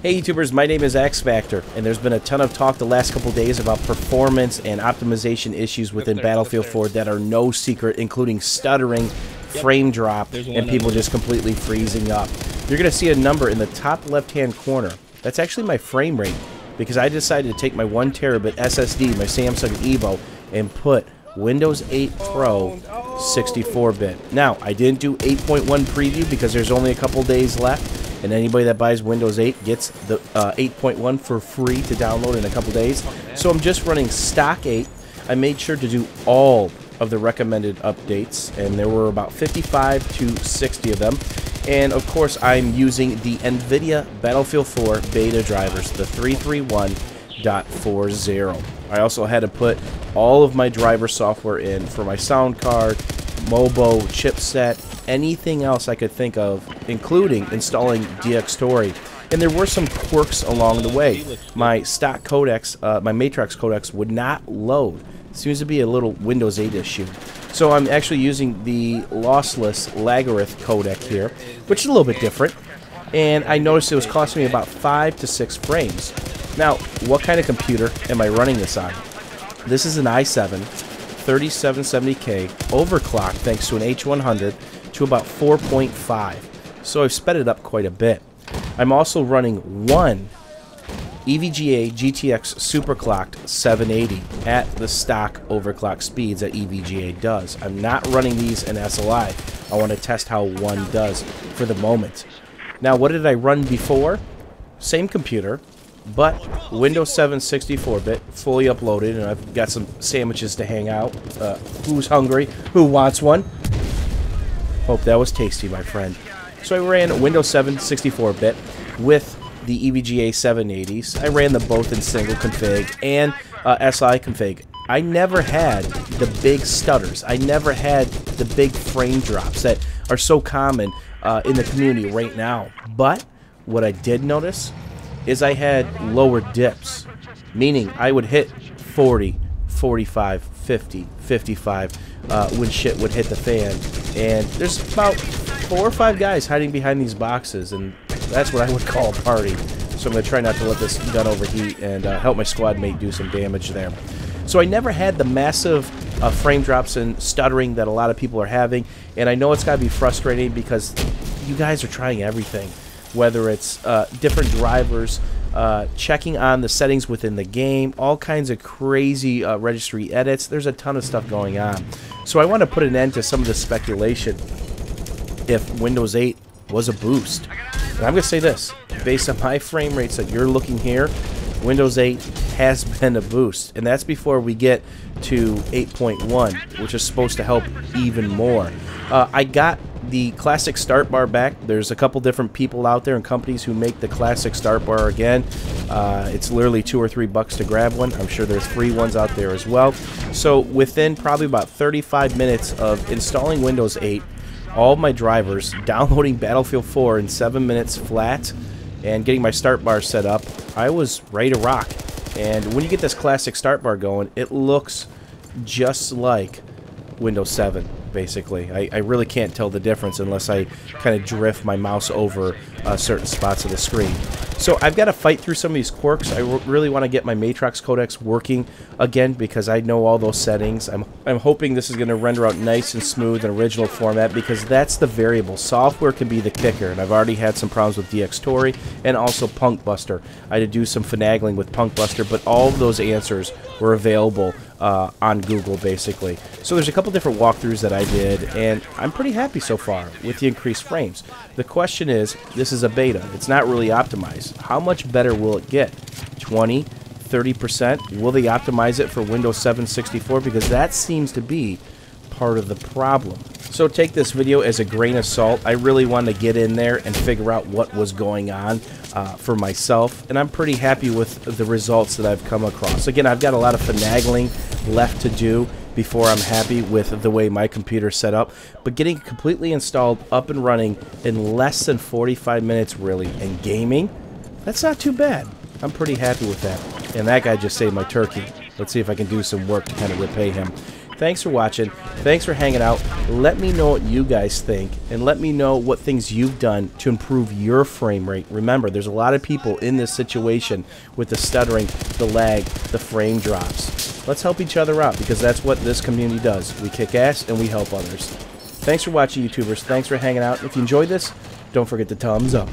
Hey YouTubers, my name is X Factor, and there's been a ton of talk the last couple days about performance and optimization issues within Battlefield 4 that are no secret, including stuttering, frame drop, and people just completely freezing up. You're going to see a number in the top left-hand corner. That's actually my frame rate, because I decided to take my 1 terabit SSD, my Samsung Evo, and put Windows 8 Pro 64-bit. Now, I didn't do 8.1 preview because there's only a couple days left. And anybody that buys Windows 8 gets the 8.1 for free to download in a couple days. So I'm just running stock 8. I made sure to do all of the recommended updates, and there were about 55 to 60 of them. And of course, I'm using the NVIDIA Battlefield 4 beta drivers, the 331.40. I also had to put all of my driver software in for my sound card, MOBO, chipset, anything else I could think of, including installing DxTory. And there were some quirks along the way. My stock codecs, my Matrix codecs would not load. Seems to be a little Windows 8 issue. So I'm actually using the lossless Lagarith codec here, which is a little bit different. And I noticed it was costing me about 5 to 6 frames. Now, what kind of computer am I running this on? This is an i7 3770K overclocked thanks to an H100 to about 4.5. So I've sped it up quite a bit. I'm also running one EVGA GTX superclocked 780 at the stock overclock speeds that EVGA does. I'm not running these in SLI. I want to test how one does for the moment. Now, what did I run before? Same computer, but Windows 7 64-bit, fully uploaded, and I've got some sandwiches to hang out. Who's hungry? Who wants one? Hope that was tasty, my friend. So I ran Windows 7 64-bit with the EVGA 780s. I ran them both in single config and SI config. I never had the big stutters. I never had the big frame drops that are so common in the community right now. But what I did notice is I had lower dips, meaning I would hit 40, 45, 50, 55 when shit would hit the fan. And there's about 4 or 5 guys hiding behind these boxes, and that's what I would call a party. So I'm going to try not to let this gun overheat and help my squad mate do some damage there. So I never had the massive frame drops and stuttering that a lot of people are having, and I know it's got to be frustrating because you guys are trying everything. Whether it's different drivers, checking on the settings within the game, all kinds of crazy registry edits. There's a ton of stuff going on. So I want to put an end to some of the speculation if Windows 8 was a boost. And I'm going to say this, based on my frame rates that you're looking here, Windows 8 has been a boost. And that's before we get to 8.1, which is supposed to help even more. I got the classic start bar back. There's a couple different people out there and companies who make the classic start bar again. It's literally $2 or $3 to grab one. I'm sure there's free ones out there as well. So within probably about 35 minutes of installing Windows 8, all my drivers, downloading Battlefield 4 in 7 minutes flat, and getting my start bar set up, I was ready to rock. And when you get this classic start bar going, it looks just like Windows 7, basically. I really can't tell the difference unless I kind of drift my mouse over certain spots of the screen. So I've got to fight through some of these quirks. I really want to get my Matrix codecs working again because I know all those settings. I'm hoping this is going to render out nice and smooth in original format because that's the variable. Software can be the kicker, and I've already had some problems with DxTory and also Punkbuster. I had to do some finagling with Punkbuster, but all of those answers were available on Google, basically. So there's a couple different walkthroughs that I did, and I'm pretty happy so far with the increased frames. The question is, this is a beta. It's not really optimized. How much better will it get? 20, 30%? Will they optimize it for Windows 7 64? Because that seems to be part of the problem. So take this video as a grain of salt. I really wanted to get in there and figure out what was going on for myself, and I'm pretty happy with the results that I've come across. Again, I've got a lot of finagling left to do before I'm happy with the way my computer's set up, but getting it completely installed, up and running in less than 45 minutes really, and gaming, that's not too bad. I'm pretty happy with that. And that guy just saved my turkey. Let's see if I can do some work to kind of repay him. Thanks for watching. Thanks for hanging out. Let me know what you guys think, and let me know what things you've done to improve your frame rate. Remember, there's a lot of people in this situation with the stuttering, the lag, the frame drops. Let's help each other out, because that's what this community does. We kick ass and we help others. Thanks for watching, YouTubers. Thanks for hanging out. If you enjoyed this, don't forget to thumbs up.